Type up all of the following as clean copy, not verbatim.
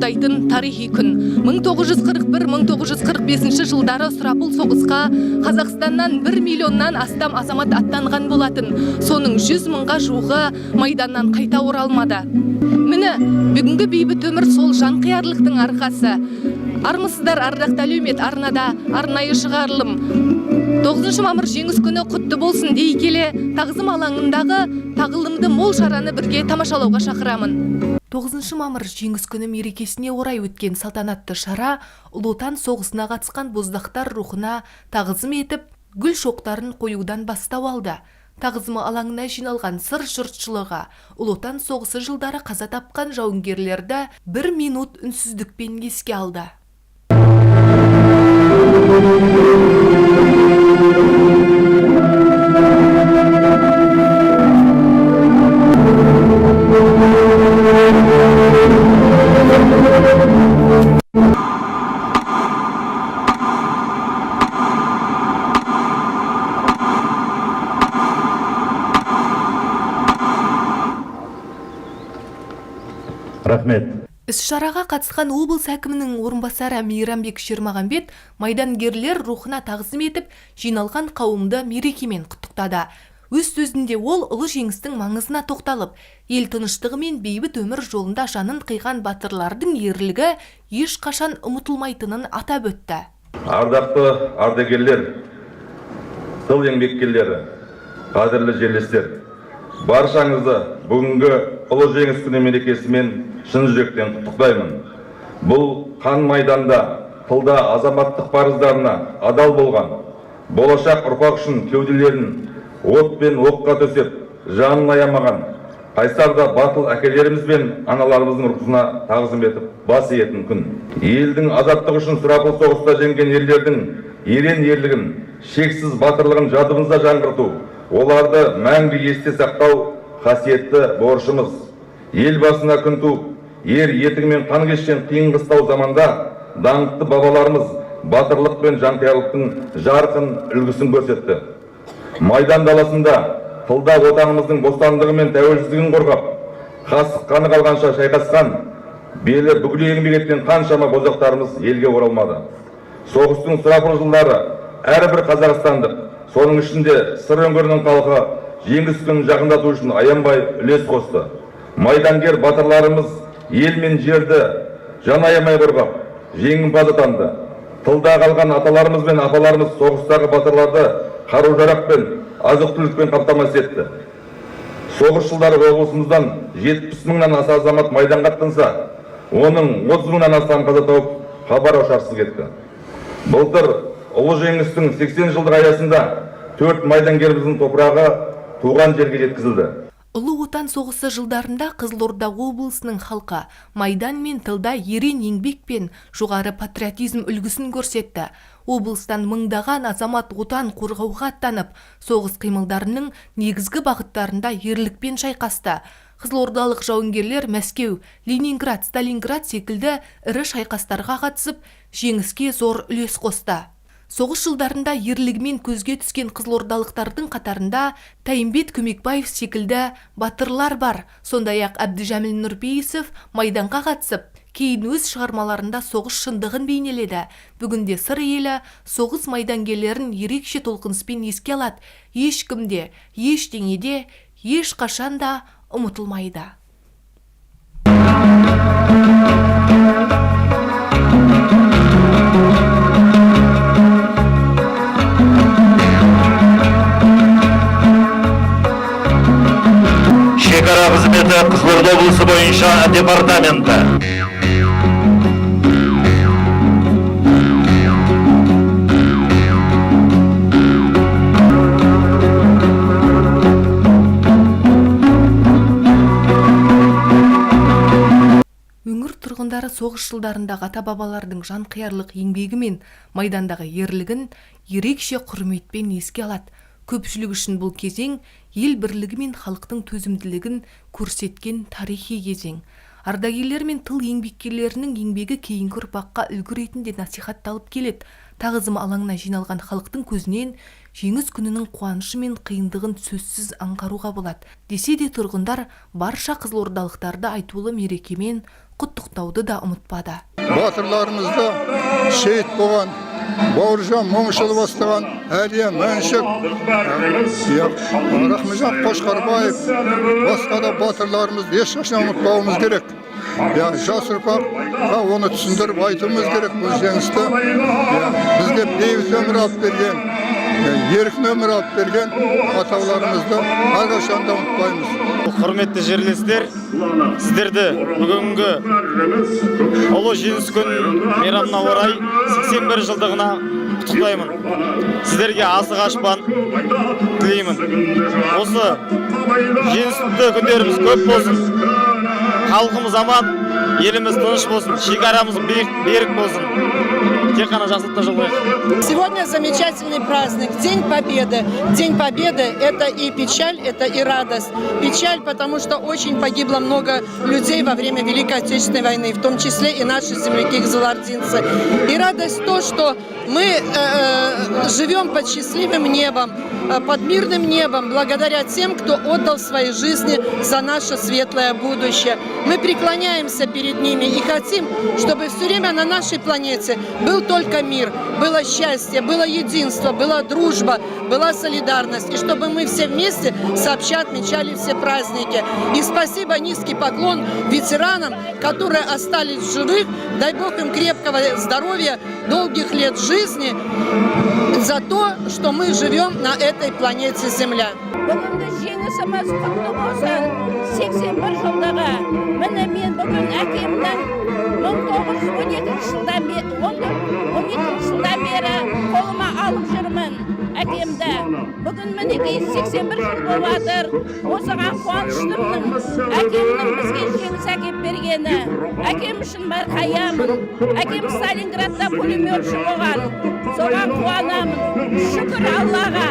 тоқтайтын тарихи күн. 1941-1945 жылдары сұрапыл соғысқа Қазақстаннан 1 миллионнан астам азамат аттанған болатын. Соның 100 мыңға жуығы майданнан қайта оралмады. Міне, бүгінгі бейбіт өмір сол жанқиярлықтың арқасы. Армысыздар, ардақты әлеумет, арнада арнайы шығарылым. 9 мамыр жеңіс күні құтты болсын дей келе, тағзым алаңындағы тағылымды мол шараны бірге тамашалауға шақырамын. 9 мамыр жеңіс күні мерекесіне орай өткен салтанатты шара Ұлы Отан соғысына қатысқан боздақтар рухына тағзым етіп, гүл шоқтарын қоюдан бастау алды. Тағзымы алаңына жиналған сыр жұртшылығы Ұлы Отан соғысы жылдары қаза тапқан жауынгерлерді 1 минут үнсіздікпен еске алды. Рахмет. Іс-шараға қатысқан облыс әкімінің орынбасары Мейрамбек Шермағанбет майдангерлер рухына тағзым етіп, жиналған қауымды мерекемен құттықтады. Өз сөзінде ол ұлы жеңістің маңызына тоқталып, ел тыныштығы мен бейбіт өмір жолында жанын қиған батырлардың ерлігі ешқашан ұмытылмайтынын атап өтті. Ардақты ардагерлер, тыл еңбеккерлері, қадірлі жерлестер, баршаңызды бүгінгі ұлы жеңіс күні мерекесімен шын жүректен құттықтаймын. Бұл қан майданда, тылда азаматтық парыздарына адал болған, болашақ ұрпақ үшін кеуделерін от пен оққа төсеп, жанын аямаған, қайсарда батыл әкелеріміз бен аналарымыздың рухына тағзым етіп, бас иетін күн. Елдің азаттығы үшін сұрапыл соғыста жеңген ерлердің ерен ерлігін, шексіз батырлығын жадымызда жаңғырту, оларды мәңгі есте сақтау қасиетті борышымыз. Ел басына күн туып, ер етігімен қан кешкен қиын қыстау заманда даңқты бабаларымыз батырлық пен жанқиярлықтың жарқын үлгісін көрсетті. Майдан даласында тылда отанымыздың бостандығы мен тәуелсіздігін қорғап, қасық қаны қалғанша шайқасқан, белі бүкіл еңбек еткен қаншама боздақтарымыз елге оралмады. Соғыстың сұрапыл жылдары әрбір қазақстандық, соның ішінде сыр өңірінің халқы жеңіс күнін жақындату үшін аянбай үлес қосты. Майдангер батырларымыз ел мен жерді жан аямай қорғап, жеңімпаз атанды. Тылда қалған аталарымыз бен апаларымыз соғыстағы батырларды қару-жарақ пен азық-түлікпен қамтамасыз етті. Соғыс жылдары облысымыздан 70 мыңнан аса азамат майданға аттанса, оның 30 мыңнан астам қаза тауып, хабар-ошарсыз кетті. Былтыр ұлы жеңістің 80 жылдық аясында 4 майдангеріміздің топырағы туған жерге жеткізілді. Ұлы Отан соғысы жылдарында Қызылорда облысының халқы майдан мен тылда ерен еңбек пен жоғары патриотизм үлгісін көрсетті. Облыстан мыңдаған азамат отан қорғауға аттанып, соғыс қимылдарының негізгі бағыттарында ерлікпен шайқасты. Қызылордалық жауынгерлер Мәскеу, Ленинград, Сталинград секілді ірі шайқастарға қатысып, жеңіске зор үлес қосты. Соғыс жылдарында ерлігімен көзге түскен қызылордалықтардың қатарында Тайымбет Көмекбаев секілді батырлар бар. Сондай-ақ Әбдіжәміл Нұрпейісов майданға қатысып, кейін өз шығармаларында соғыс шындығын бейнеледі. Бүгінде сыр елі соғыс майдангерлерін ерекше толқыныспен еске алады. Ешкімде, ештеңеде, ешқашанда ұмытылмайды. Шекара қызметі Қызылорда облысы бойынша департаменті. Өңір тұрғындары соғыс жылдарындағы ата-бабалардың жанқиярлық еңбегі мен майдандағы ерлігін ерекше құрметпен еске алады. Көпшілік үшін бұл кезең ел бірлігі мен халықтың төзімділігін көрсеткен тарихи кезең. Ардагерлер мен тыл еңбеккерлерінің еңбегі кейінгі ұрпаққа үлгі ретінде насихатталып келеді. Тағзым алаңына жиналған халықтың көзінен жеңіс күнінің қуанышы мен қиындығын сөзсіз аңғаруға болады. Десе де тұрғындар барша қызылордалықтарды айтулы мерекемен құттықтауды да ұмытпады. Батырларымызды шейіт болған Бауыржан Момышұлы бастаған Әлия Мәншік, Рахымжан Қошқарбаев, басқа да батырларымызды ешқашан ұмытпауымыз керек. Жас ұрпаққа оны түсіндіріп айтуымыз керек. Бұл жеңісті бізге бейбіт өмір алып берген, еркін өмір алып берген аталарымызды әрқашан да ұмытпаймыз. Құрметті жерлестер, сіздерді бүгінгі ұлы жеңіс күн мейрамына орай 81 жылдығына құттықтаймын. Сіздерге асық ашпан тілеймін. Осы жеңісті күндеріміз көп болсын. Халқымыз аман, еліміз тыныш болсын, шекарамыз берік болсын. Тек қана жақсылықта жол қояйық. Сегодня замечательный праздник, День Победы. День Победы – это и печаль, это и радость. Печаль, потому что очень погибло много людей во время Великой Отечественной войны, в том числе и наши земляки-кызылординцы. И радость то, что мы живем под счастливым небом, под мирным небом, благодаря тем, кто отдал свои жизни за наше светлое будущее. Мы преклоняемся перед ними и хотим, чтобы все время на нашей планете был только мир, было счастье, было единство, была дружба, была солидарность, и чтобы мы все вместе сообща отмечали все праздники. И спасибо, низкий поклон ветеранам, которые остались в живых, дай Бог им крепкого здоровья, долгих лет жизни, за то, что мы живем на этой планете Земля. Бүгінгі жеңісіміз құтты болсын. 81 жылдығы. Міне мен бүгін әкемнің 1912 жылдан бері қолыма алып жүрмін әкемді. Бүгін мінекей 81 жыл болып жатыр. Осыған қуаныштымын. Әкемнің бізге жеңіс әкеп бергені. Әкем үшін барқаямын. Әкем Сталинградта пулеметші болған. Соған қуанамын. Шүкір Аллаға.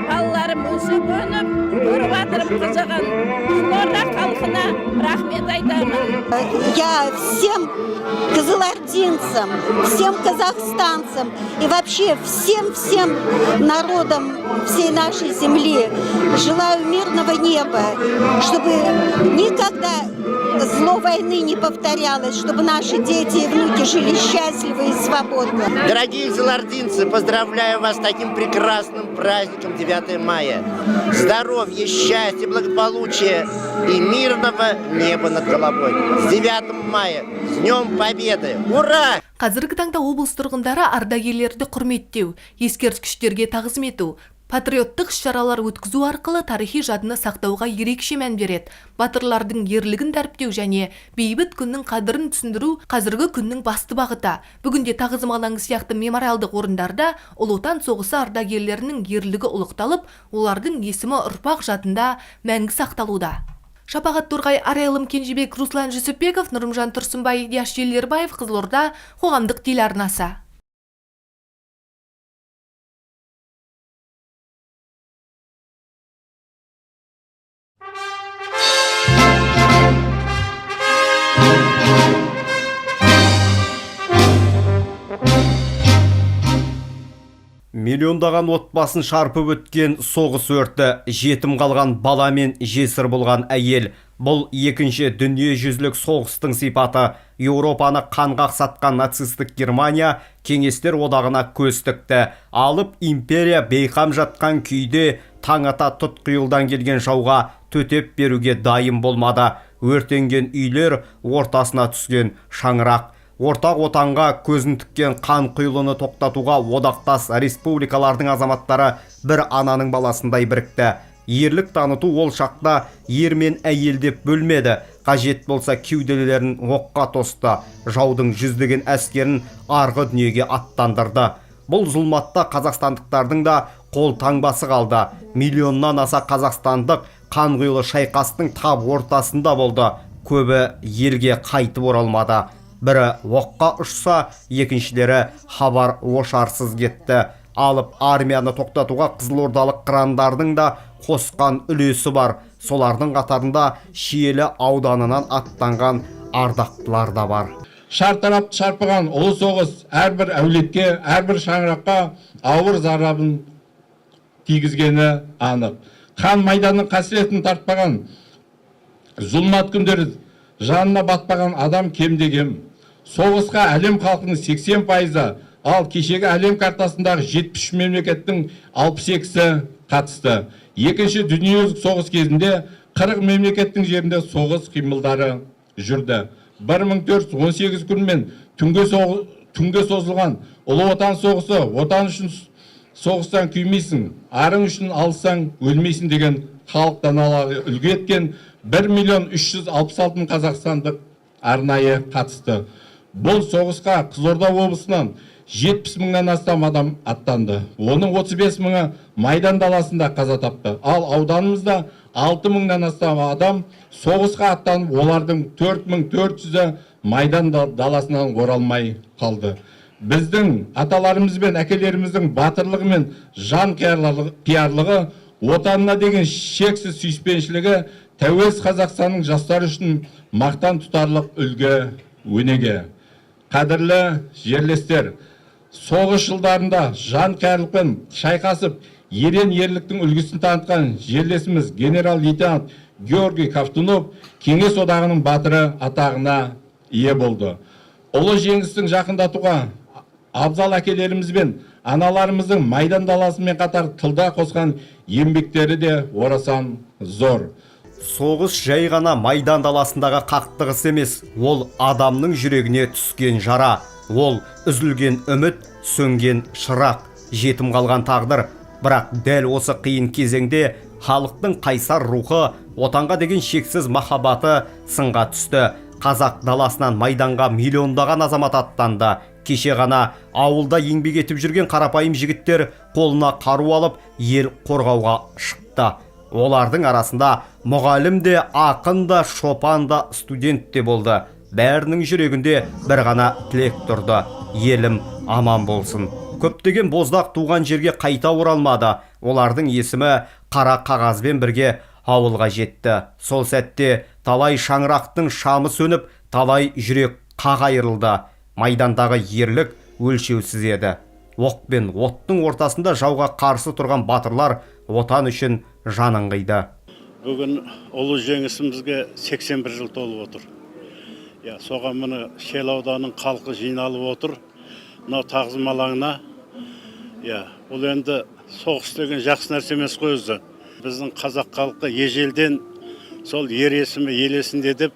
Балаларым өсіп өніп, көріп жатырым қызығын. Қызылорда халқына рахмет айтамын. Я всем кызылординцам, всем казахстанцам и вообще всем народам всей нашей земли желаю мирного неба, чтобы никогда зло войны не повторялось, чтобы наши дети и внуки жили счастливо и свободно. Дорогие кызылординцы, поздравляю вас с таким прекрасным праздником 9 мая. Здоровья, счастья, благополучия и мирного неба над головой. С 9 мая, с Днем Победы! Ура! Қазіргі таңда облыс тұрғындары ардагерлерді құрметтеу, ескерткіштерге тағзым ету, патриоттық іс-шаралар өткізу арқылы тарихи жадыны сақтауға ерекше мән береді. Батырлардың ерлігін дәріптеу және бейбіт күннің қадірін түсіндіру қазіргі күннің басты бағыты. Бүгінде тағзым алаңы сияқты мемориалдық орындарда Ұлы Отан соғысы ардагерлерінің ерлігі ұлықталып, олардың есімі ұрпақ жадында мәңгі сақталуда. Шапағат Торғай, Арайлым Кенжебек, Руслан Жүсіпбеков, Нұрымжан Тұрсынбай, Дияш Желербаев, Қызылорда, қоғамдық телеарнасы. Миллиондаған отбасын шарпып өткен соғыс өрті, жетім қалған бала мен жесір болған әйел. Бұл екінші дүниежүзілік соғыстың сипаты. Еуропаны қанға ақсатқан нацистік Германия кеңестер одағына көз тікті. Алып империя бейқам жатқан күйде таң ата тұтқиылдан келген жауға төтеп беруге дайын болмады. Өртенген үйлер ортасына түскен шаңырақ. Ортақ отанға көзін тіккен қан құйылыны тоқтатуға одақтас республикалардың азаматтары бір ананың баласындай бірікті. Ерлік таныту ол шақта ер мен әйел деп бөлмеді. Қажет болса кеуделерін оққа тосты. Жаудың жүздеген әскерін арғы дүниеге аттандырды. Бұл зұлматта қазақстандықтардың да қол таңбасы қалды. Миллионнан аса қазақстандық қан құйылы шайқастың тап ортасында болды. Көбі елге қайтып оралмады. Бірі оққа ұшса, екіншілері хабар ошарсыз кетті. Алып армияны тоқтатуға қызылордалық қырандардың да қосқан үлесі бар. Солардың қатарында Шиелі ауданынан аттанған ардақтылар да бар. Шартарапты шарпыған ұлы соғыс әрбір әулетке, әрбір шаңыраққа ауыр зарабын тигізгені анық. Қан майданның қасіретін тартпаған зұлмат күндері жанына батпаған адам кемде-кем. Соғысқа әлем халқының 80%, ал кешегі әлем картасындағы 73 мемлекеттің 62-сі қатысты. Екінші дүниежүзілік соғыс кезінде 40 мемлекеттің жерінде соғыс қимылдары жүрді. 1418 күн мен түнге созылған ұлы отан соғысы, отан үшін соғыстан күймейсің, арың үшін алсаң өлмейсің деген халық даналығы үлгі еткен 1.366 мың қазақстандық арнайы қатысты. Бұл соғысқа Қызылорда облысынан 70 мыңнан астам адам аттанды. Оның 35 мыңы Майдан даласында қаза тапты. Ал ауданымызда 6 мыңнан астам адам соғысқа аттанып, олардың 4400-і Майдан даласынан оралмай қалды. Біздің аталарымыз бен әкелеріміздің батырлығы мен жан қиярлығы, отанына деген шексіз сүйіспеншілігі тәуелсіз Қазақстанның жастары үшін мақтан тұтарлық үлгі өнеге. Қадірлі жерлестер, соғыс жылдарында жан қиярлықпен шайқасып, ерен ерліктің үлгісін танытқан жерлесіміз генерал-лейтенант Георгий Ковтунов Кеңес одағының батыры атағына ие болды. Ұлы жеңістің жақындатуға абзал әкелеріміз бен аналарымыздың Майдан даласымен қатар тылда қосқан еңбектері де орасан зор. Соғыс жай ғана Майдан даласындағы қақтығыс емес, ол адамның жүрегіне түскен жара, ол үзілген үміт, сөнген шырақ, жетім қалған тағдыр. Бірақ дәл осы қиын кезеңде халықтың қайсар рухы, отанға деген шексіз махаббаты сынға түсті. Қазақ даласынан Майданға миллиондаған азамат аттанды. Кеше ғана ауылда еңбек етіп жүрген қарапайым жігіттер қолына қару алып ел қорғауға шықты. Олардың арасында мұғалім де, ақын да, шопан да, студент те болды. Бәрінің жүрегінде бір ғана тілек тұрды: елім аман болсын. Көптеген боздақ туған жерге қайта оралмады. Олардың есімі қара қағазбен бірге ауылға жетті. Сол сәтте талай шаңырақтың шамы сөніп, талай жүрек қағайырылды. Майдандағы ерлік өлшеусіз еді. Оқ пен оттың ортасында жауға қарсы тұрған батырлар отан үшін жанын қиды. Бүгін ұлы жеңісімізге 81 жыл толып отыр. Соған мұны Шел ауданының халқы жиналып отыр. Мынау тағзым алаңына. Бұл енді соғыс деген жақсы нәрсе емес қой өзі. Біздің қазақ халқы ежелден сол ер есімі ел есінде деп,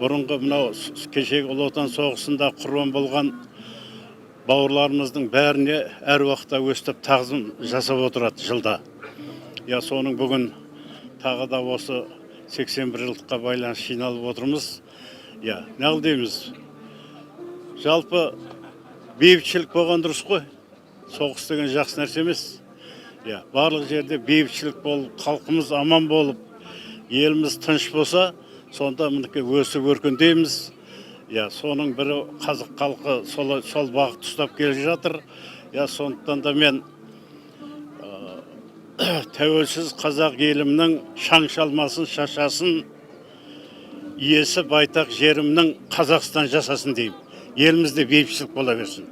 бұрынғы мынау кешегі ұлы отан соғысында құрбан болған бауырларымыздың бәріне әр уақытта өстіп тағзым жасап отырады жылда. Соның бүгін тағы да осы 81 жылдыққа байланысты жиналып отырмыз. Неғыл дейміз? Жалпы бейбітшілік болған дұрыс қой. Соғыс деген жақсы нәрсе емес. Барлық жерде бейбітшілік болып, халқымыз аман болып, еліміз тыныш болса, сонда мінеке өсіп өркендейміз. Соның бірі қазақ халқы сол бағытты ұстап келе жатыр. Сондықтан да мен тәуелсіз қазақ елімнің шаң шалмасын, шашасын, иесі байтақ жерімнің Қазақстан жасасын деймін. Елімізде бейбітшілік бола берсін.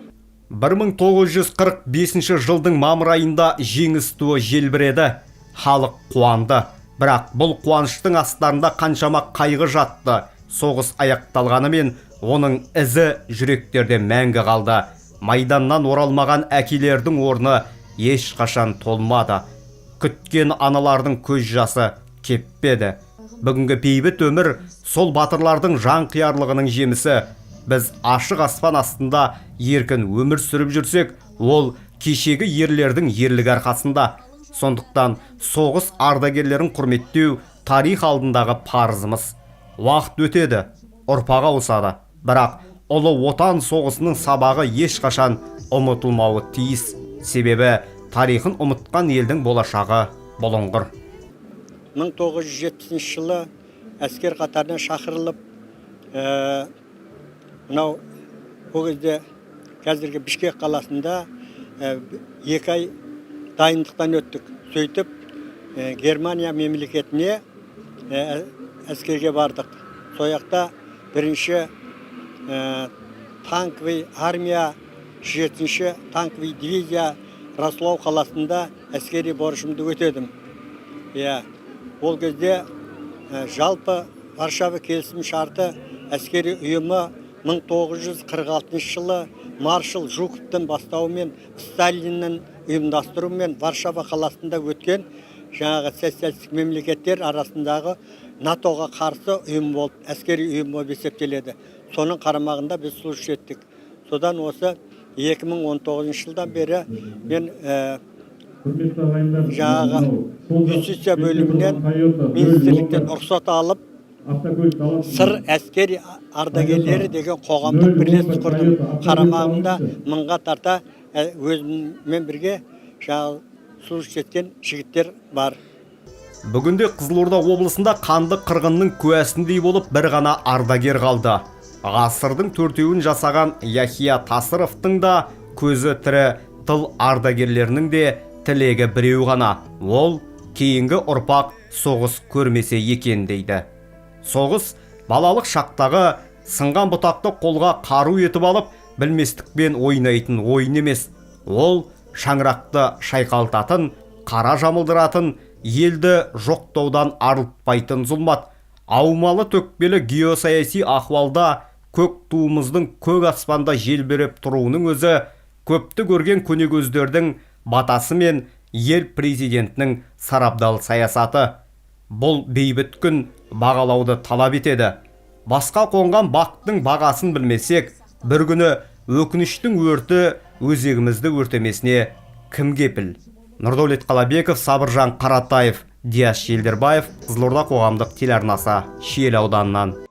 1945 жылдың мамыр айында жеңіс туы желбіреді. Халық қуанды. Бірақ бұл қуаныштың астарында қаншама қайғы жатты. Соғыс аяқталғанымен оның ізі жүректерде мәңгі қалды. Майданнан оралмаған әкелердің орны ешқашан толмады. Күткен аналардың көз жасы кеппеді. Бүгінгі бейбіт өмір сол батырлардың жан қиярлығының жемісі. Біз ашық аспан астында еркін өмір сүріп жүрсек, ол кешегі ерлердің ерлігі арқасында. Сондықтан соғыс ардагерлерін құрметтеу тарих алдындағы парызымыз. Уақыт өтеді, ұрпақ ауысады. Бірақ ұлы отан соғысының сабағы ешқашан ұмытылмауы тиіс. Себебі тарихын ұмытқан елдің болашағы бұлыңғыр. 1970 жылы әскер қатарына шақырылып, мынау ол кезде қазіргі Бішкек қаласында 2 ай дайындықтан өттік. Сөйтіп Германия мемлекетіне әскерге бардық. Сояқта бірінші танковый армия, 7-ші танковый дивизия Рослау қаласында әскери борышымды өтедім. Ол кезде жалпы Варшава келісім шарты әскери ұйымы 1946 жылы маршал Жуковтың бастауымен Сталиннің ұйымдастыруымен Варшава қаласында өткен жаңағы социалистік мемлекеттер арасындағы НАТОға қарсы ұйым болып, әскери ұйым болып есептеледі. Соның қарамағында біз служба еттік. Содан осы 2019 жылдан бері мен жаңағы юстиция бөлімінен министрліктен рұқсат алып сыр әскери ардагерлері деген қоғамдық бірлестік құрдым. Қарамағымда мыңға тарта өзіммен бірге жаңағы служба еткен жігіттер бар. Бүгінде Қызылорда облысында қанды қырғынның куәсіндей болып бір ғана ардагер қалды. Ғасырдың 4-еуін жасаған Яхия Тасыровтың да көзі тірі, тыл ардагерлерінің де тілегі біреу ғана. Ол кейінгі ұрпақ соғыс көрмесе екен дейді. Соғыс балалық шақтағы сынған бұтақты қолға қару етіп алып, білместікпен ойнайтын ойын емес. Ол шаңырақты шайқалтатын, қара жамылдыратын, елді жоқтаудан арылтпайтын зұлмат. Аумалы төкпелі геосаяси ахуалда көк туымыздың көк аспанда желбіреп тұруының өзі көпті көрген көнегөздердің батасы мен ел президентінің сарабдал саясаты. Бұл бейбіт күн бағалауды талап етеді. Басқа қонған бақтың бағасын білмесек, бір күні өкініштің өрті өзегімізді өртемесіне кім кепіл? Нұрдәулет Қалабеков, Сабыржан Қаратаев, Диас Желдербаев, Қызылорда қоғамдық телеарнасы, Шиелі ауданынан.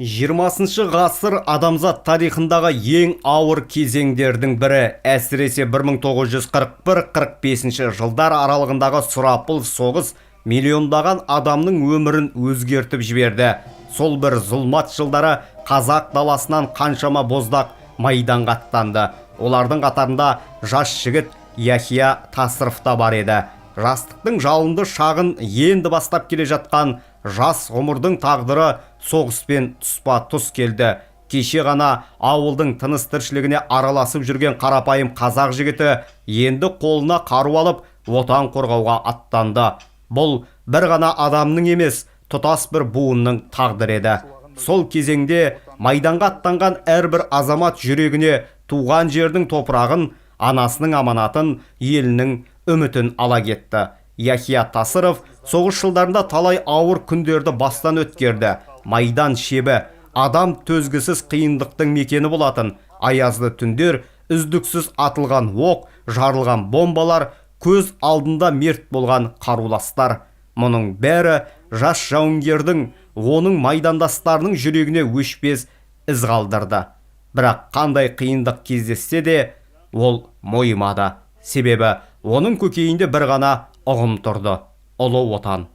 Жиырмасыншы ғасыр адамзат тарихындағы ең ауыр кезеңдердің бірі, әсіресе 1941-45 жылдар аралығындағы сұрапыл соғыс миллиондаған адамның өмірін өзгертіп жіберді. Сол бір зұлмат жылдары қазақ даласынан қаншама боздақ майданға аттанды. Олардың қатарында жас жігіт Яхия Тасыров та бар еді. Жастықтың жалынды шағын енді бастап келе жатқан жас ғұмырдың тағдыры соғыспен тұспа-тұс келді. Кеше ғана ауылдың тыныс тіршілігіне араласып жүрген қарапайым қазақ жігіті енді қолына қару алып отан қорғауға аттанды. Бұл бір ғана адамның емес, тұтас бір буынның тағдыры еді. Сол кезеңде майданға аттанған әрбір азамат жүрегіне туған жердің топырағын, анасының аманатын, елінің үмітін ала кетті. Яхия Тасыров соғыс жылдарында талай ауыр күндерді бастан өткерді. Майдан шебі, адам төзгісіз қиындықтың мекені болатын. Аязды түндер, үздіксіз атылған оқ, жарылған бомбалар, көз алдында мерт болған қаруластар. Мұның бәрі жас жауынгердің, оның майдандастарының жүрегіне өшпес із қалдырды. Бірақ қандай қиындық кездессе де, ол мойымады. Себебі оның көкейінде бір ғана ұғым тұрды: ұлы отан.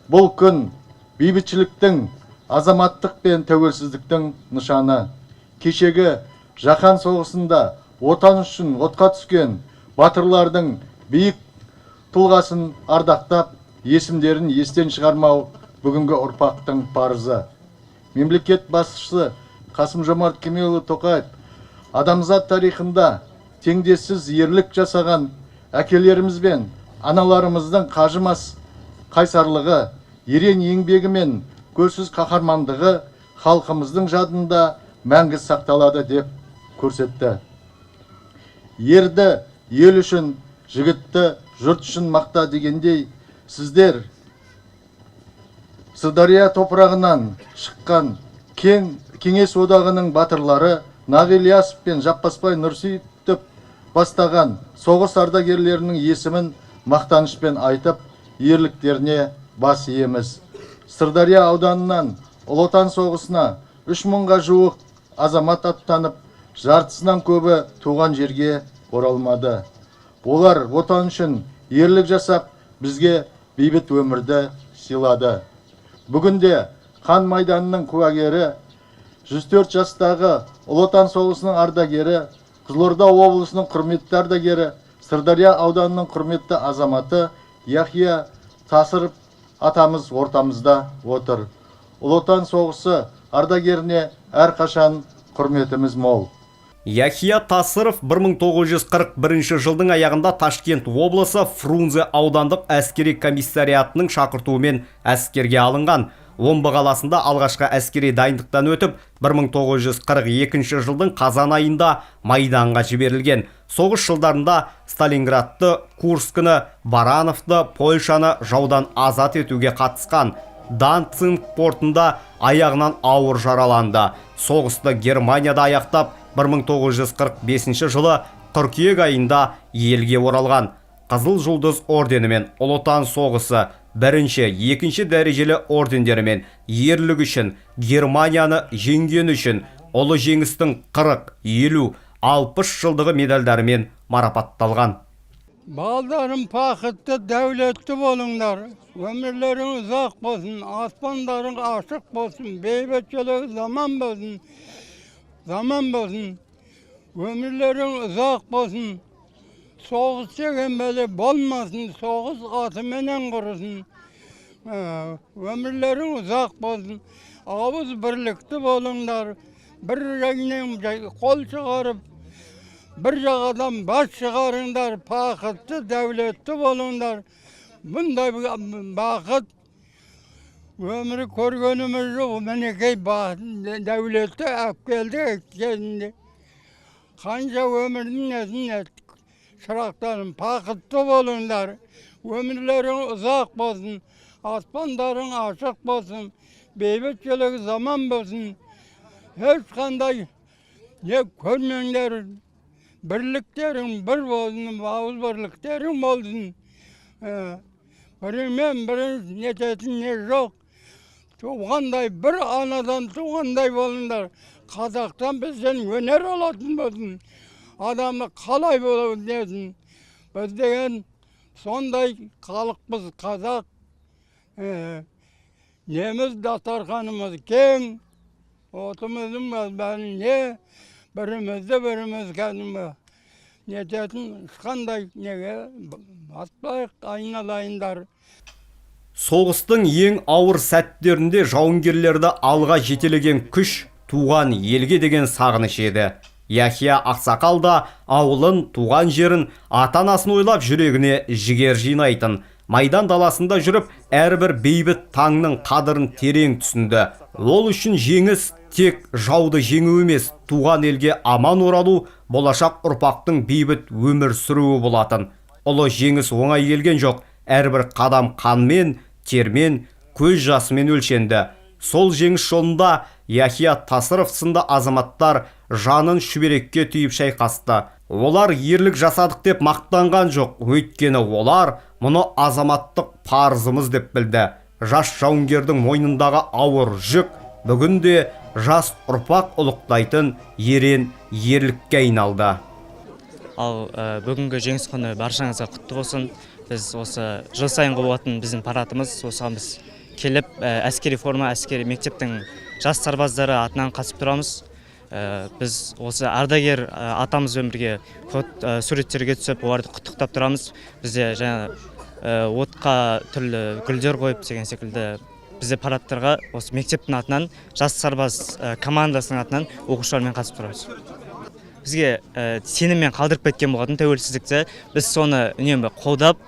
Бұл күн бейбітшіліктің, азаматтық пен тәуелсіздіктің нышаны. Кешегі жаһан соғысында отан үшін отқа түскен батырлардың биік тұлғасын ардақтап, есімдерін естен шығармау бүгінгі ұрпақтың парызы. Мемлекет басшысы Қасым-Жомарт Кемелұлы Тоқаев адамзат тарихында теңдессіз ерлік жасаған әкелеріміз бен аналарымыздың қажымас қайсарлығы, ерен еңбегі мен көзсіз қаһармандығы халқымыздың жадында мәңгі сақталады деп көрсетті. Ерді ел үшін, жігітті жұрт үшін мақта дегендей, сіздер Сырдария топырағынан шыққан Кеңес одағының батырлары Нағилясов пен Жаппасбай Нұрсейітов бастаған соғыс ардагерлерінің есімін мақтанышпен айтып, ерліктеріне бас иеміз. Сырдария ауданынан Ұлы Отан соғысына 3000-ға жуық азамат аттанып, жартысынан көбі туған жерге оралмады. Олар отан үшін ерлік жасап, бізге бейбіт өмірді сыйлады. Бүгінде қан майданының куәгері, 104 жастағы Ұлы Отан соғысының ардагері, Қызылорда облысының құрметті ардагері, Сырдария ауданының құрметті азаматы Яхия Тасыров атамыз ортамызда отыр. Ұлы Отан соғысы ардагеріне әрқашан құрметіміз мол. Яхия Тасыров 1941 жылдың аяғында Ташкент облысы Фрунзе аудандық әскери комиссариатының шақыртуымен әскерге алынған. Омбы қаласында алғашқы әскери дайындықтан өтіп, 1942 жылдың қазан айында Майданға жіберілген. Соғыс жылдарында Сталинградты, Курскіні, Барановты, Польшаны жаудан азат етуге қатысқан. Данцинг портында аяғынан ауыр жараланды. Соғысты Германияда аяқтап, 1945 жылы қыркүйек айында елге оралған. Қызыл жұлдыз орденімен Ұлы Отан соғысы 1-2 дәрежелі ордендерімен ерлігі үшін, Германияны жеңгені үшін ұлы жеңістің 40, 50, 60 жылдығы медальдарымен марапатталған. Балдарым бақытты, дәулетті болыңдар. Өмірлерің ұзақ болсын, аспандарың ашық болсын, бейбітшілік заман болсын. Zaman bolsun, ömürlerin uzak bolsun, soğuz çekenmeli bolmasın, soğuz atımenen kurusun. Ömürlerin uzak bolsun, ağız birlikte bolunlar, bir rengine kol çıkarıp, bir jagadan baş çıkarınlar, pakıtlı, devletli bolunlar. Bunday bakıt, ömrü körgönümüz yok, menekey devlette geldi kendine. Kanca ömrünün nesine çıraklarım pakıtlı olunlar. Ömürlerin uzak olsun, aspanların açık olsun, beybetçilik zaman olsun. Hiç kanday ne körmenler, birliklerin bir olsun, bağız birliklerin olsun. Birin netetin ne yok. Tuğanday bir anadan tuğanday bolunlar. Kazaktan bizden öner olasın bolsun. Adamı kalay bolun desin. Biz degen sonday kalıkpız Kazak. Nemiz datarkanımız keng. Otumuzun bezbeni ne? Birimiz kendimiz. Netetin ışkanday nege atlayık aynalayınlar. Соғыстың ең ауыр сәттерінде жауынгерлерді алға жетелеген күш туған елге деген сағыныш еді. Яхия Ақсақал да ауылын, туған жерін, ата-анасын ойлап жүрегіне жігер жинайтын. Майдан даласында жүріп, әрбір бейбіт таңның қадірін терең түсінді. Ол үшін жеңіс тек жауды жеңу емес, туған елге аман оралу, болашақ ұрпақтың бейбіт өмір сүруі болатын. Ұлы жеңіс оңай келген жоқ, әрбір қадам қанмен, термен, көз жасымен өлшенді. Сол жеңіс жолында Яхия Тасыров сынды азаматтар жанын шүберекке түйіп шайқасты. Олар ерлік жасадық деп мақтанған жоқ, өйткені олар мұны азаматтық парызымыз деп білді. Жас жауынгердің мойнындағы ауыр жүк бүгінде жас ұрпақ ұлықтайтын ерен ерлікке айналды. Ал бүгінгі жеңіс күні баршаңызға құтты болсын. Біз осы жыл сайынғы болатын біздің парадымыз, осыған біз келіп, әскери форма, әскери мектептің жас сарбаздары атынан қатысып тұрамыз. Біз осы ардагер атамызбен бірге суреттерге түсіп, оларды құттықтап тұрамыз. Бізде жаңа отқа түрлі гүлдер қойып деген секілді бізде парадтарға осы мектептің атынан, жас сарбаз командасының атынан оқушылармен қатысып тұрамыз. Бізге сеніммен қалдырып кеткен болатын тәуелсіздікті, біз соны үнемі қолдап,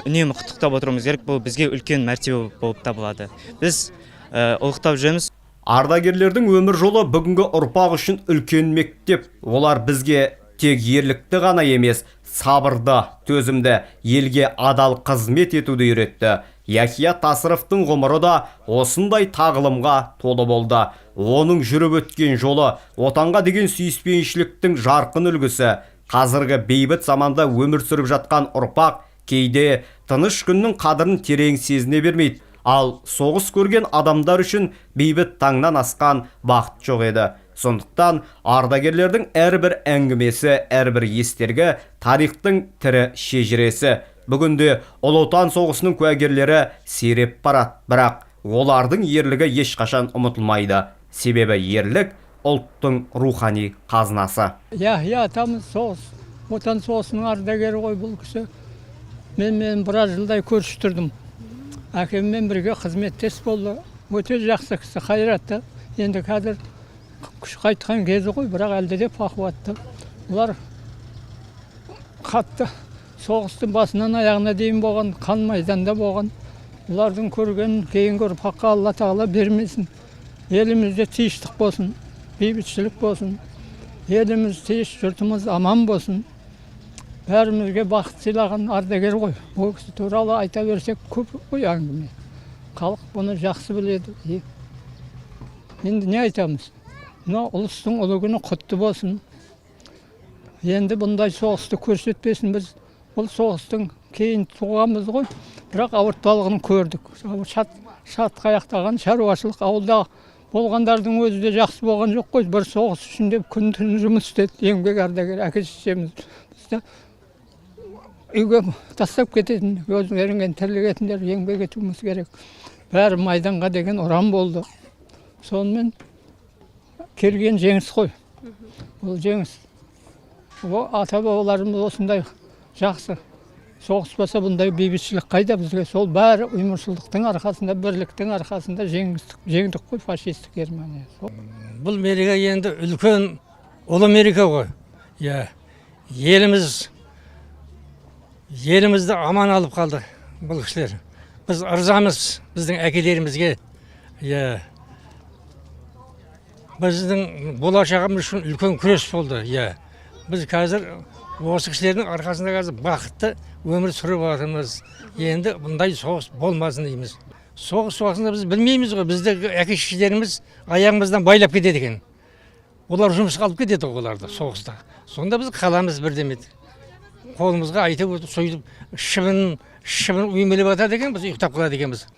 үнемі құттықтап отыруымыз керек. Бұл бізге үлкен мәртебе болып табылады. Біз ұлықтап жүреміз. Ардагерлердің өмір жолы бүгінгі ұрпақ үшін үлкен мектеп. Олар бізге тек ерлікті ғана емес, сабырды, төзімді, елге адал қызмет етуді үйретті. Яхия Тасыровтың ғұмыры да осындай тағылымға толы болды. Оның жүріп өткен жолы отанға деген сүйіспеншіліктің жарқын үлгісі. Қазіргі бейбіт заманда өмір сүріп жатқан ұрпақ кейде тыныш күннің қадірін терең сезіне бермейді. Ал соғыс көрген адамдар үшін бейбіт таңнан асқан бақыт жоқ еді. Сондықтан ардагерлердің әрбір әңгімесі, әрбір естергі тарихтың тірі шежіресі. Бүгінде Ұлы Отан соғысының куәгерлері сиреп барады, бірақ олардың ерлігі ешқашан ұмытылмайды. Себебі ерлік ұлттың рухани қазынасы. Яхия атамыз Отан соғысының ардагері ғой бұл кісі. Мен біраз жылдай көрші тұрдым. әкеммен бірге қызметтес болды. Өте жақсы кісі, қайратты. Енді қазір күш қайтқан кезі ғой, бірақ әлде де пақуатты. Олар қатты соғыстың басынан аяғына дейін болған, қан майданда болған. Олардың көрген кейінгі ұрпаққа Алла тағала бермесін. Елімізде тыныштық болсын, бейбітшілік болсын. Еліміз тыныш, жұртымыз аман болсын. Бәрімізге бақыт сыйлаған ардагер ғой. Бұл кісі туралы айта берсек көп қой әңгіме. Халық бұны жақсы біледі. Енді не айтамыз? Мына ұлыстың ұлы күні құтты болсын. Енді бұндай соғысты көрсетпесін біз. Бұл соғыстың кейін туғанбыз ғой. Бірақ ауыртпалығын көрдік. Шат қаяқтаған шаруашылық ауылда болғандардың өзі де жақсы болған жоқ қой. Бір соғыс үшінде күн-түн жұмыс істеді. Еңбек ардагер әке-шешеміз. Бізді үйге тастап кететін, өзіңеріңген тірлігетіндер еңбек етуіміз керек. Бәрі майданға деген ұран болды. Сонымен келген жеңіс қой. Бұл жеңіс. Ата-бабаларымыз осындай жақсы соғыспаса бұндай бейбітшілік қайда бізге? Сол бәрі ұйымшылдықтың арқасында, бірліктің арқасында жеңдік қой фашистік Германия. Бұл мереке енді үлкен ұлы мереке ғой. Елімізді аман алып қалды бұл кісілер. Біз ырзамыз біздің әкелерімізге. Біздің болашағымыз үшін үлкен күрес болды. Біз қазір осы кісілердің арқасында қазір бақытты өмір сүріп жатырмыз. Енді бұндай соғыс болмасын дейміз. Соғыс уақытында біз білмейміз ғой, бізді әке-шешелеріміз аяғымыздан байлап кетеді екен. Олар жұмысқа алып кетеді оларды соғыста. Сонда біз қаламыз бірдемеді. Қолымызға айтып сөйтіп шыбын үймелеп атады екен, біз ұйықтап қалады екенбіз.